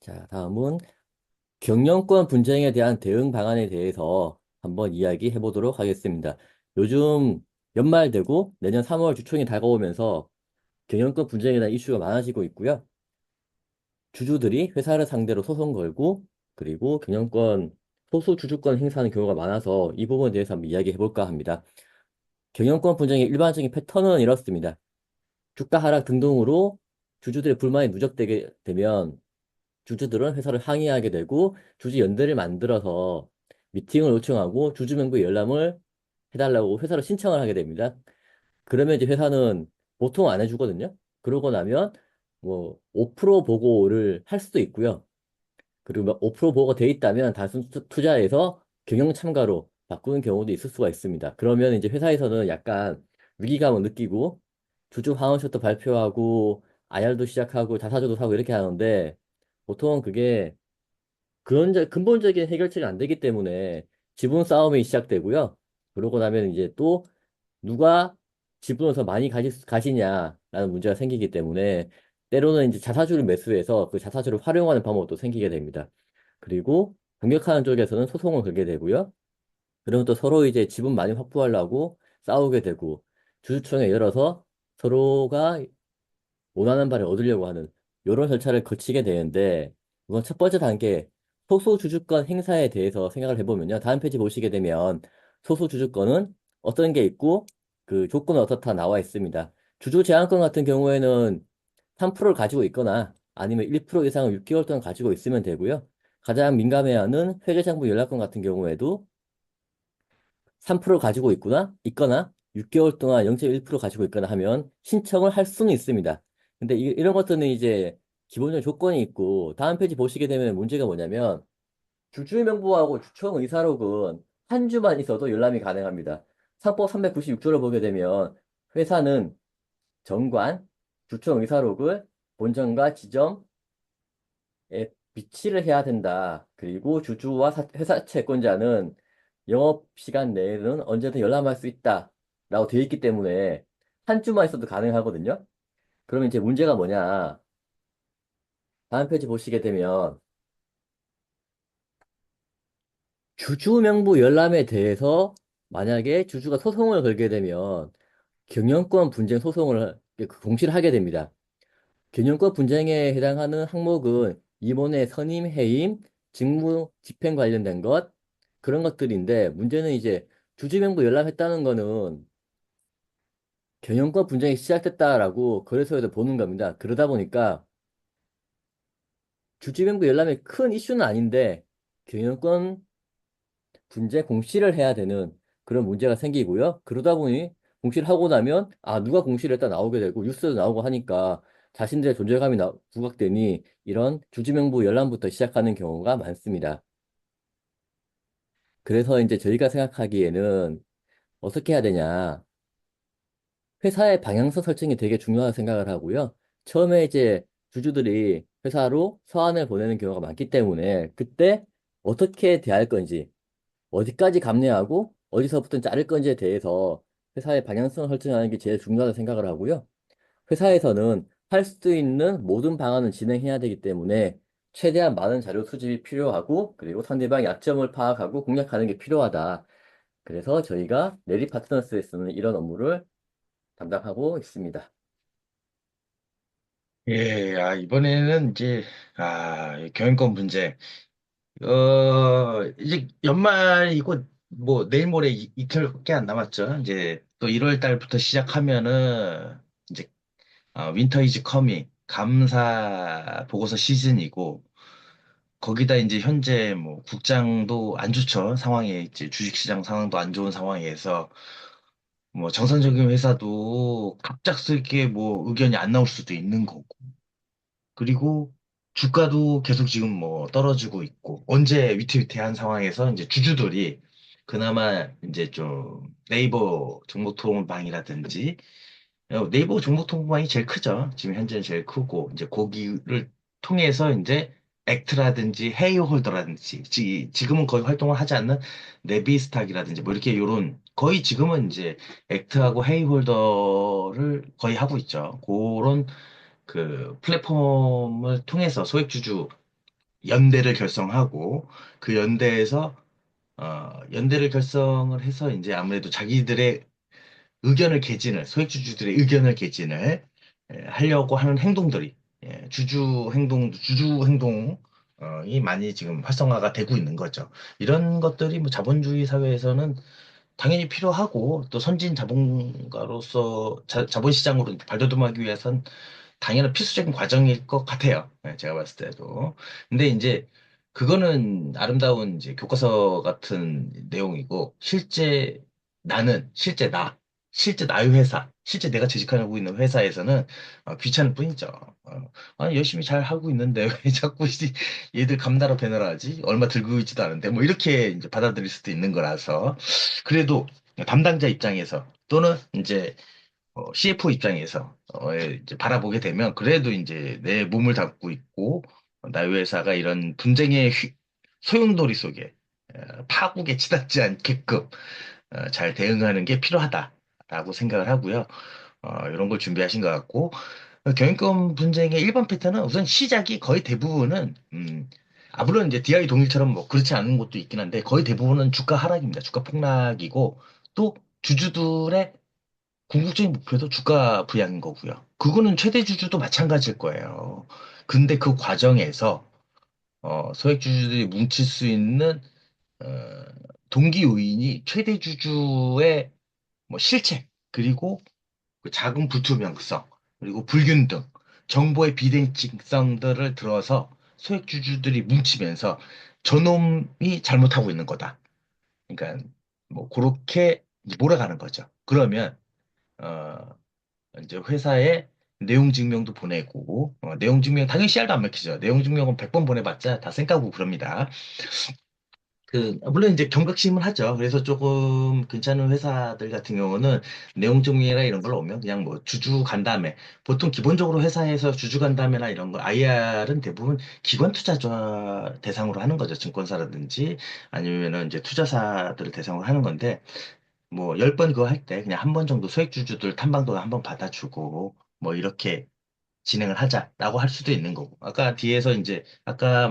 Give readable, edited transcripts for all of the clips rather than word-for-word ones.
자, 다음은 경영권 분쟁에 대한 대응 방안에 대해서 한번 이야기해 보도록 하겠습니다. 요즘 연말 되고 내년 3월 주총이 다가오면서 경영권 분쟁에 대한 이슈가 많아지고 있고요. 주주들이 회사를 상대로 소송 걸고 그리고 경영권, 소수 주주권 행사하는 경우가 많아서 이 부분에 대해서 한번 이야기해 볼까 합니다. 경영권 분쟁의 일반적인 패턴은 이렇습니다. 주가 하락 등등으로 주주들의 불만이 누적되게 되면 주주들은 회사를 항의하게 되고 주주연대를 만들어서 미팅을 요청하고 주주명부 열람을 해달라고 회사로 신청을 하게 됩니다. 그러면 이제 회사는 보통 안 해주거든요. 그러고 나면 뭐 5% 보고를 할 수도 있고요. 그리고 막 5% 보고가 돼 있다면 단순 투자에서 경영 참가로 바꾸는 경우도 있을 수가 있습니다. 그러면 이제 회사에서는 약간 위기감을 느끼고 주주 환원샷도 발표하고 IR도 시작하고 자사주도 사고 이렇게 하는데 보통 그게 근본적인 해결책이 안 되기 때문에 지분 싸움이 시작되고요. 그러고 나면 이제 또 누가 지분을 더 많이 가지냐라는 문제가 생기기 때문에 때로는 이제 자사주를 매수해서 그 자사주를 활용하는 방법도 생기게 됩니다. 그리고 공격하는 쪽에서는 소송을 걸게 되고요. 그러면 또 서로 이제 지분 많이 확보하려고 싸우게 되고 주주총회 열어서 서로가 원하는 바를 얻으려고 하는 이런 절차를 거치게 되는데 우선 첫 번째 단계 소수주주권 행사에 대해서 생각을 해보면요. 다음 페이지 보시게 되면 소수주주권은 어떤 게 있고 그 조건은 어떻다 나와 있습니다. 주주 제한권 같은 경우에는 3%를 가지고 있거나 아니면 1% 이상을 6개월 동안 가지고 있으면 되고요. 가장 민감해하는 회계장부 연락권 같은 경우에도 3% 가지고 있거나 6개월 동안 0.1% 가지고 있거나 하면 신청을 할 수는 있습니다. 근데 이런 것들은 이제 기본적인 조건이 있고 다음 페이지 보시게 되면 문제가 뭐냐면 주주명부하고 주총 의사록은 한 주만 있어도 열람이 가능합니다. 상법 396조를 보게 되면 회사는 정관, 주총 의사록을 본점과 지점에 비치를 해야 된다. 그리고 주주와 회사 채권자는 영업시간 내에는 언제든 열람할 수 있다. 라고 되어 있기 때문에 한 주만 있어도 가능하거든요. 그러면 이제 문제가 뭐냐. 다음 페이지 보시게 되면 주주 명부 열람에 대해서 만약에 주주가 소송을 걸게 되면 경영권 분쟁 소송을 공시를 하게 됩니다. 경영권 분쟁에 해당하는 항목은 임원의 선임, 해임, 직무 집행 관련된 것 그런 것들인데 문제는 이제 주주 명부 열람했다는 거는 경영권 분쟁이 시작됐다라고 거래소에서 보는 겁니다. 그러다 보니까 주주 명부 열람이 큰 이슈는 아닌데 경영권 분쟁 공시를 해야 되는 그런 문제가 생기고요. 그러다 보니 공시를 하고 나면 아 누가 공시를 했다 나오게 되고 뉴스도 나오고 하니까 자신들의 존재감이 부각되니 이런 주주명부 열람부터 시작하는 경우가 많습니다. 그래서 이제 저희가 생각하기에는 어떻게 해야 되냐. 회사의 방향성 설정이 되게 중요하다고 생각을 하고요. 처음에 이제 주주들이 회사로 서한을 보내는 경우가 많기 때문에 그때 어떻게 대할 건지 어디까지 감내하고 어디서부터 자를 건지에 대해서 회사의 방향성을 설정하는 게 제일 중요하다고 생각을 하고요. 회사에서는 할 수 있는 모든 방안을 진행해야 되기 때문에 최대한 많은 자료 수집이 필요하고 그리고 상대방의 약점을 파악하고 공략하는 게 필요하다. 그래서 저희가 레디 파트너스에서는 이런 업무를 담당하고 있습니다. 예, 이번에는 이제, 경영권 문제. 이제 연말이고, 뭐, 내일 모레 이틀밖에 안 남았죠. 이제 또 1월 달부터 시작하면은, 이제, 윈터 이즈 커밍, 감사 보고서 시즌이고, 거기다 이제 현재 뭐, 국장도 안 좋죠. 상황에, 이제 주식시장 상황도 안 좋은 상황에서, 뭐, 정상적인 회사도 갑작스럽게 뭐, 의견이 안 나올 수도 있는 거고. 그리고 주가도 계속 지금 뭐 떨어지고 있고, 언제 위태위태한 상황에서 이제 주주들이 그나마 이제 좀 네이버 정보통방이라든지, 네이버 정보통방이 제일 크죠. 지금 현재는 제일 크고, 이제 거기를 통해서 이제 액트라든지 헤이홀더라든지, 지금은 거의 활동을 하지 않는 네비스탁이라든지, 뭐 이렇게 요런, 거의 지금은 이제 액트하고 헤이홀더를 거의 하고 있죠. 그런 그 플랫폼을 통해서 소액주주 연대를 결성하고 그 연대를 결성을 해서 이제 아무래도 자기들의 소액주주들의 의견을 개진을 하려고 하는 행동들이 주주 행동이 많이 지금 활성화가 되고 있는 거죠. 이런 것들이 뭐 자본주의 사회에서는 당연히 필요하고 또 선진 자본가로서 자본시장으로 발돋움하기 위해선 당연한 필수적인 과정일 것 같아요. 제가 봤을 때도. 근데 이제 그거는 아름다운 이제 교과서 같은 내용이고 실제 실제 나의 회사, 실제 내가 재직하고 있는 회사에서는 귀찮을 뿐이죠. 아니, 열심히 잘 하고 있는데 왜 자꾸 얘들 감나라 배나라 하지? 얼마 들고 있지도 않은데 뭐 이렇게 이제 받아들일 수도 있는 거라서 그래도 담당자 입장에서 또는 이제 CFO 입장에서 이제 바라보게 되면 그래도 이제 내 몸을 담고 있고 나의 회사가 이런 분쟁의 소용돌이 속에 파국에 치닫지 않게끔 잘 대응하는 게 필요하다라고 생각을 하고요. 이런 걸 준비하신 것 같고 경영권 분쟁의 일반 패턴은 우선 시작이 거의 대부분은 물론 이제 DI 동일처럼 뭐 그렇지 않은 것도 있긴 한데 거의 대부분은 주가 하락입니다. 주가 폭락이고 또 주주들의 궁극적인 목표도 주가 부양인 거고요. 그거는 최대 주주도 마찬가지일 거예요. 근데 그 과정에서 소액 주주들이 뭉칠 수 있는 어, 동기 요인이 최대 주주의 뭐 실책 그리고 그 자금 불투명성 그리고 불균등 정보의 비대칭성들을 들어서 소액 주주들이 뭉치면서 저놈이 잘못하고 있는 거다. 그러니까 뭐 그렇게 몰아가는 거죠. 그러면 어, 이제 회사에 내용 증명도 보내고, 내용 증명, 당연히 CR도 안 먹히죠. 내용 증명은 100번 보내봤자 다 쌩까고 그럽니다. 물론 이제 경각심을 하죠. 그래서 조금 괜찮은 회사들 같은 경우는 내용 증명이나 이런 걸 오면 그냥 뭐 주주 간담회. 보통 기본적으로 회사에서 주주 간담회나 이런 거, IR은 대부분 기관 투자자 대상으로 하는 거죠. 증권사라든지 아니면은 이제 투자사들을 대상으로 하는 건데, 뭐, 10번 그거 할 때 그냥 한 번 정도 소액주주들 탐방도 한 번 받아주고, 뭐, 이렇게 진행을 하자라고 할 수도 있는 거고. 아까 뒤에서 이제, 아까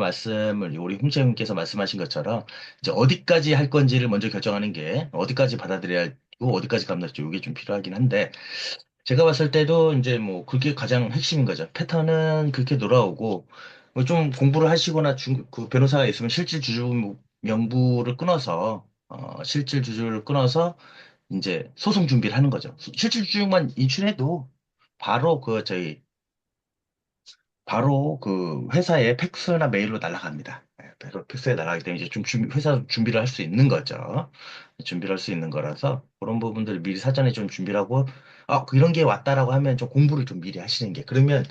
우리 홍채님께서 말씀하신 것처럼, 이제 어디까지 할 건지를 먼저 결정하는 게, 어디까지 받아들여야 하고, 어디까지 감당할지 이게 좀 필요하긴 한데, 제가 봤을 때도 이제 뭐, 그게 가장 핵심인 거죠. 패턴은 그렇게 돌아오고, 뭐좀 공부를 하시거나 그 변호사가 있으면 실질 주주 명부를 끊어서, 실질 주주를 끊어서 이제 소송 준비를 하는 거죠. 실질주만 인출해도 바로 바로 그 회사에 팩스나 메일로 날아갑니다. 바로 팩스에 날아가기 때문에 이제 회사 준비를 할 수 있는 거죠. 준비를 할 수 있는 거라서 그런 부분들을 미리 사전에 좀 준비를 하고, 이런 게 왔다라고 하면 좀 공부를 좀 미리 하시는 게, 그러면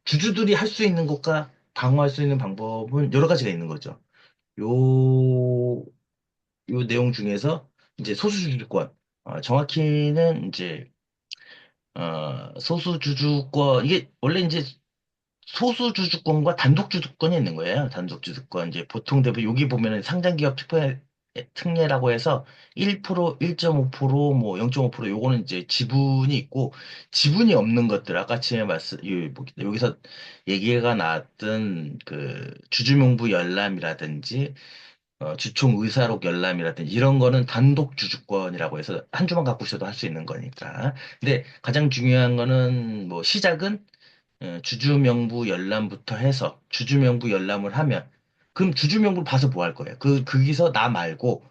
주주들이 할 수 있는 것과 방어할 수 있는 방법은 여러 가지가 있는 거죠. 요, 요 내용 중에서 이제 소수주주권, 정확히는 이제 소수주주권, 이게 원래 이제 소수주주권과 단독주주권이 있는 거예요. 단독주주권. 이제 보통 대부분 여기 보면은 상장기업 특례라고 해서 1%, 1.5%, 뭐 0.5% 요거는 이제 지분이 있고 지분이 없는 것들 아까 전에 여기서 얘기가 나왔던 그 주주명부 열람이라든지 주총 의사록 열람이라든지 이런 거는 단독 주주권이라고 해서 한 주만 갖고 있어도 할 수 있는 거니까. 근데 가장 중요한 거는 뭐 시작은 주주명부 열람부터 해서 주주명부 열람을 하면 그럼 주주명부를 봐서 뭐 할 거예요? 거기서 나 말고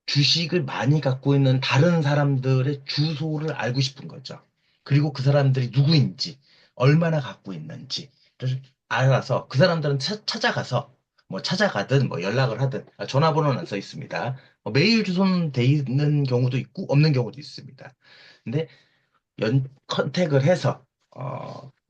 주식을 많이 갖고 있는 다른 사람들의 주소를 알고 싶은 거죠. 그리고 그 사람들이 누구인지, 얼마나 갖고 있는지를 알아서 그 사람들은 찾아가서 뭐 찾아가든 뭐 연락을 하든 전화번호는 안 써 있습니다. 메일 주소는 돼 있는 경우도 있고 없는 경우도 있습니다. 근데 컨택을 해서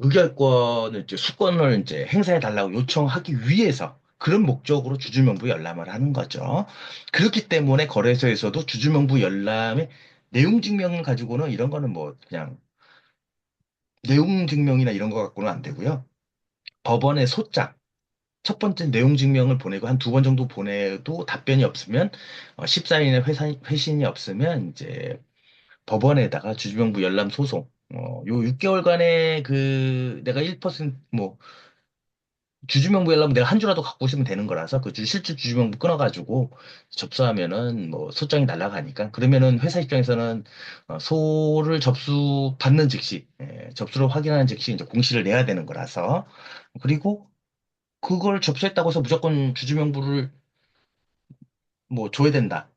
의결권을 이제 수권을 이제 행사해 달라고 요청하기 위해서 그런 목적으로 주주명부 열람을 하는 거죠. 그렇기 때문에 거래소에서도 주주명부 열람의 내용 증명을 가지고는 이런 거는 뭐 그냥 내용 증명이나 이런 거 갖고는 안 되고요. 법원의 소장 첫 번째 내용 증명을 보내고 한 두 번 정도 보내도 답변이 없으면 14일의 회신이 없으면 이제 법원에다가 주주명부 열람 소송, 요 6개월간의 그 내가 1%, 뭐 주주명부 열람은 내가 한 주라도 갖고 있으면 되는 거라서 그 실제 주주명부 끊어가지고 접수하면은 뭐 소장이 날아가니까 그러면은 회사 입장에서는 소를 접수 받는 즉시 접수를 확인하는 즉시 이제 공시를 내야 되는 거라서 그리고 그걸 접수했다고 해서 무조건 주주명부를 뭐 줘야 된다.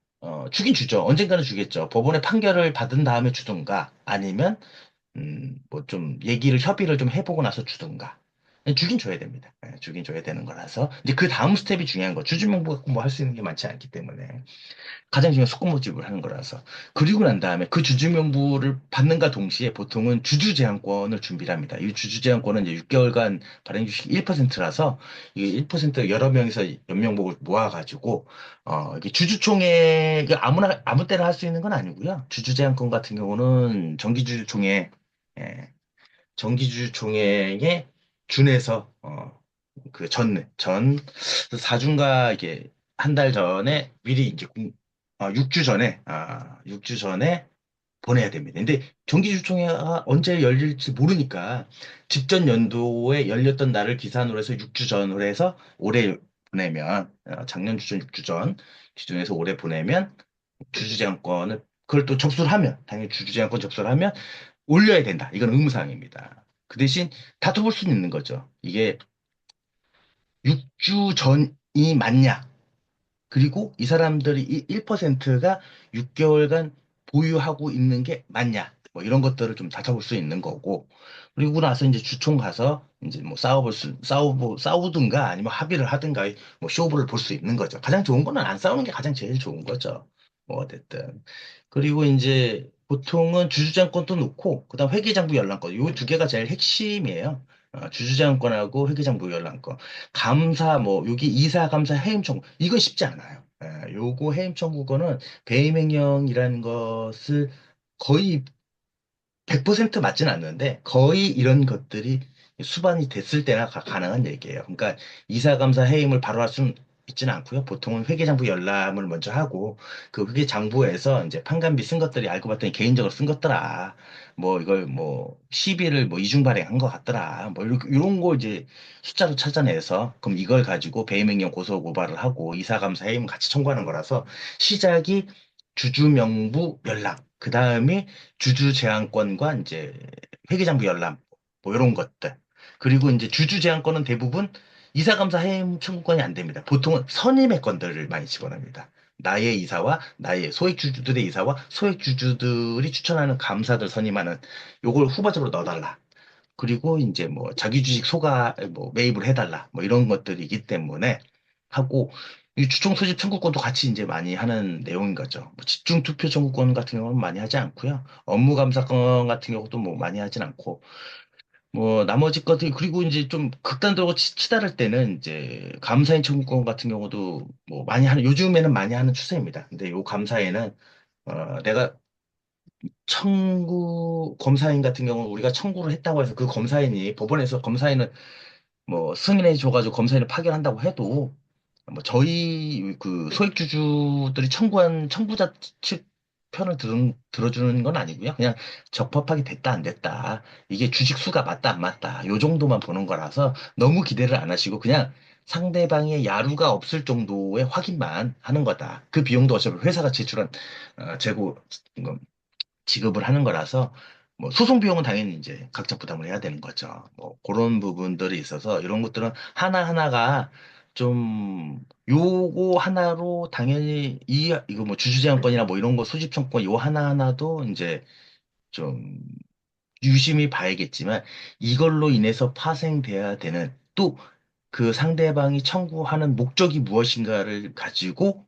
주긴 주죠. 언젠가는 주겠죠. 법원의 판결을 받은 다음에 주든가 아니면 뭐 좀 얘기를 협의를 좀 해보고 나서 주든가. 주긴 줘야 됩니다. 주긴 줘야 되는 거라서 이제 그 다음 스텝이 중요한 거. 주주명부 갖고 뭐 할 수 있는 게 많지 않기 때문에 가장 중요한 속고 모집을 하는 거라서 그리고 난 다음에 그 주주명부를 받는가 동시에 보통은 주주제한권을 준비를 합니다. 이 주주제한권은 이제 6개월간 발행 주식 1%라서 이게 1% 여러 명이서 연명목을 모아가지고 이게 주주총회 이게 아무나 아무 때나 할 수 있는 건 아니고요. 주주제한권 같은 경우는 정기주주총회 예, 정기주주총회에 준해서 그 사중가 이게 한 달 전에 미리 이제 6주 전에 보내야 됩니다. 근데 정기주총회가 언제 열릴지 모르니까 직전 연도에 열렸던 날을 기산으로 해서 6주 전으로 해서 올해 보내면 작년 주전 6주 전 기준에서 올해 보내면 주주제한권을 그걸 또 접수를 하면 당연히 주주제한권 접수를 하면 올려야 된다. 이건 의무사항입니다. 그 대신 다퉈볼 수는 있는 거죠. 이게 6주 전이 맞냐? 그리고 이 사람들이 1%가 6개월간 보유하고 있는 게 맞냐? 뭐 이런 것들을 좀 다퉈볼 수 있는 거고. 그리고 나서 이제 주총 가서 이제 뭐 싸우든가 아니면 합의를 하든가 뭐 쇼부를 볼 수 있는 거죠. 가장 좋은 거는 안 싸우는 게 가장 제일 좋은 거죠. 뭐 어쨌든. 그리고 이제 보통은 주주장권도 놓고 그다음 회계장부 열람권 요 두 개가 제일 핵심이에요. 주주장권하고 회계장부 열람권. 감사 뭐 여기 이사 감사 해임 청구 이건 쉽지 않아요. 요거 해임 청구권은 배임 행령이라는 것을 거의 100% 맞진 않는데 거의 이런 것들이 수반이 됐을 때나 가능한 얘기예요. 그러니까 이사감사 해임을 바로 할 수는 있지는 않고요. 보통은 회계장부 열람을 먼저 하고 그 회계장부에서 이제 판관비 쓴 것들이 알고 봤더니 개인적으로 쓴 것더라. 뭐 이걸 뭐 시비를 뭐 이중 발행한 것 같더라. 뭐 이런 거 이제 숫자로 찾아내서 그럼 이걸 가지고 배임행령 고소 고발을 하고 이사감사 해임 같이 청구하는 거라서 시작이 주주명부 열람. 그 다음이 주주 제한권과 이제 회계장부 열람 뭐 이런 것들 그리고 이제 주주 제한권은 대부분 이사감사 해임 청구권이 안 됩니다. 보통은 선임의 건들을 많이 집어넣습니다. 나의 이사와 나의 소액주주들의 이사와 소액주주들이 추천하는 감사들 선임하는 요걸 후보적으로 넣어달라. 그리고 이제 뭐 자기 주식 뭐 매입을 해달라. 뭐 이런 것들이기 때문에 하고 이 주총 소집 청구권도 같이 이제 많이 하는 내용인 거죠. 뭐 집중 투표 청구권 같은 경우는 많이 하지 않고요. 업무 감사권 같은 경우도 뭐 많이 하진 않고 뭐 나머지 것들 그리고 이제 좀 극단적으로 치달을 때는 이제 감사인 청구권 같은 경우도 뭐 많이 하는 요즘에는 많이 하는 추세입니다. 근데 요 감사에는 내가 검사인 같은 경우는 우리가 청구를 했다고 해서 그 검사인이 법원에서 검사인을 뭐 승인해 줘가지고 검사인을 파견한다고 해도 뭐 저희 그 소액주주들이 청구한 청구자 측 편을 들어주는 건 아니고요. 그냥 적법하게 됐다 안 됐다. 이게 주식 수가 맞다 안 맞다. 요 정도만 보는 거라서 너무 기대를 안 하시고 그냥 상대방의 야루가 없을 정도의 확인만 하는 거다. 그 비용도 어차피 회사가 제출한 재고 지급을 하는 거라서 뭐 소송 비용은 당연히 이제 각자 부담을 해야 되는 거죠. 뭐 그런 부분들이 있어서 이런 것들은 하나하나가 좀 요거 하나로 당연히 이거 뭐 주주제한권이나 뭐 이런 거 소집청권 요 하나하나도 이제 좀 유심히 봐야겠지만 이걸로 인해서 파생돼야 되는 또 그 상대방이 청구하는 목적이 무엇인가를 가지고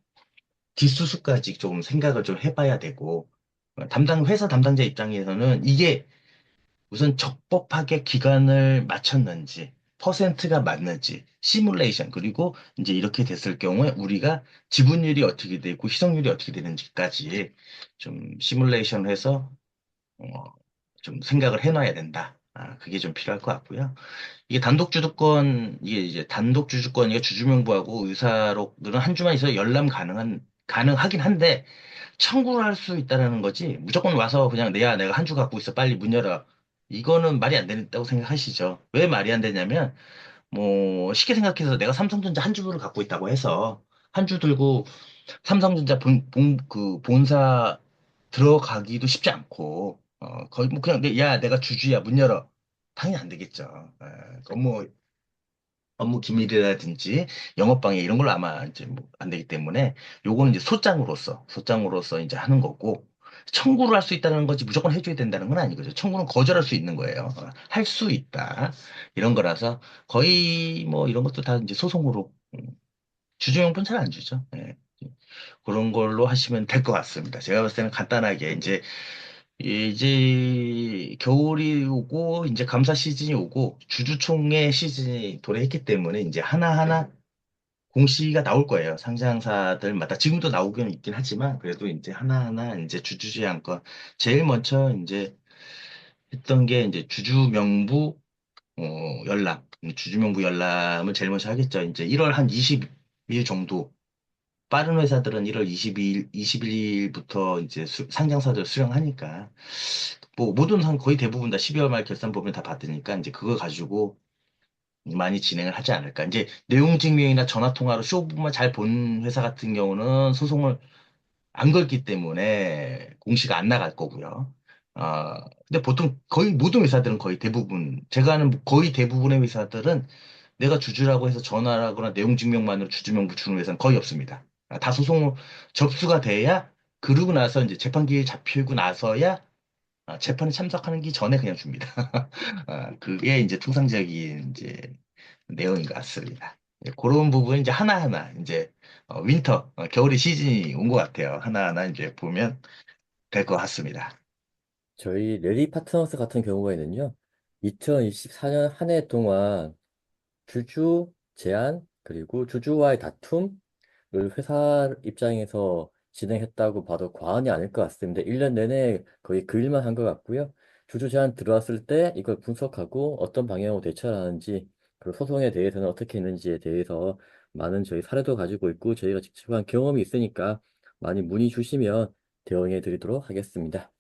뒷수습까지 좀 생각을 좀 해봐야 되고, 회사 담당자 입장에서는 이게 우선 적법하게 기간을 맞췄는지, 퍼센트가 맞는지, 시뮬레이션, 그리고 이제 이렇게 됐을 경우에 우리가 지분율이 어떻게 되고 희석률이 어떻게 되는지까지 좀 시뮬레이션 해서, 어, 좀 생각을 해놔야 된다. 그게 좀 필요할 것 같고요. 이게 이제 단독주주권이가 주주명부하고 의사록들은 한 주만 있어 가능하긴 한데, 청구를 할 수 있다라는 거지, 무조건 와서 그냥 내가 한 주 갖고 있어. 빨리 문 열어. 이거는 말이 안 된다고 생각하시죠. 왜 말이 안 되냐면, 뭐 쉽게 생각해서 내가 삼성전자 한 주를 갖고 있다고 해서 한 주 들고 삼성전자 그 본사 들어가기도 쉽지 않고, 거의 뭐 그냥, 야, 내가 주주야, 문 열어. 당연히 안 되겠죠. 업무 기밀이라든지 영업방해 이런 걸로 아마 이제 뭐 안 되기 때문에 요거는 이제 소장으로서 이제 하는 거고, 청구를 할 수 있다는 거지 무조건 해줘야 된다는 건 아니거죠. 청구는 거절할 수 있는 거예요. 할 수 있다. 이런 거라서 거의 뭐 이런 것도 다 이제 소송으로, 주주용분 잘 안 주죠. 예. 그런 걸로 하시면 될 것 같습니다. 제가 봤을 때는 간단하게 이제 겨울이 오고 이제 감사 시즌이 오고 주주총회 시즌이 도래했기 때문에 이제 하나하나 공시가 나올 거예요. 상장사들마다 지금도 나오긴 있긴 하지만 그래도 이제 하나하나 이제 주주제한권 제일 먼저 이제 했던 게 이제 주주 명부 열람, 주주 명부 열람을 제일 먼저 하겠죠. 이제 1월 한 20일 정도, 빠른 회사들은 1월 20일부터 이제 상장사들 수령하니까, 뭐, 거의 대부분 다 12월 말 결산 보면 다 받으니까, 이제 그거 가지고 많이 진행을 하지 않을까. 이제 내용 증명이나 전화 통화로 쇼부만 잘 본 회사 같은 경우는 소송을 안 걸기 때문에 공시가 안 나갈 거고요. 근데 보통 거의 모든 회사들은 거의 대부분, 제가 아는 거의 대부분의 회사들은 내가 주주라고 해서 전화라거나 내용 증명만으로 주주명부 주는 회사는 거의 없습니다. 다 소송 접수가 돼야, 그러고 나서 이제 재판 기일 잡히고 나서야 재판에 참석하는 게 전에 그냥 줍니다. 그게 이제 통상적인 이제 내용인 것 같습니다. 그런 부분 이제 하나하나 이제 겨울의 시즌이 온 것 같아요. 하나하나 이제 보면 될 것 같습니다. 저희 레디 파트너스 같은 경우에는요, 2024년 한 해 동안 주주 제한, 그리고 주주와의 다툼을 회사 입장에서 진행했다고 봐도 과언이 아닐 것 같습니다. 1년 내내 거의 그 일만 한 것 같고요. 주주 제한 들어왔을 때 이걸 분석하고 어떤 방향으로 대처를 하는지, 그리고 소송에 대해서는 어떻게 했는지에 대해서 많은 저희 사례도 가지고 있고, 저희가 직접 한 경험이 있으니까 많이 문의 주시면 대응해 드리도록 하겠습니다.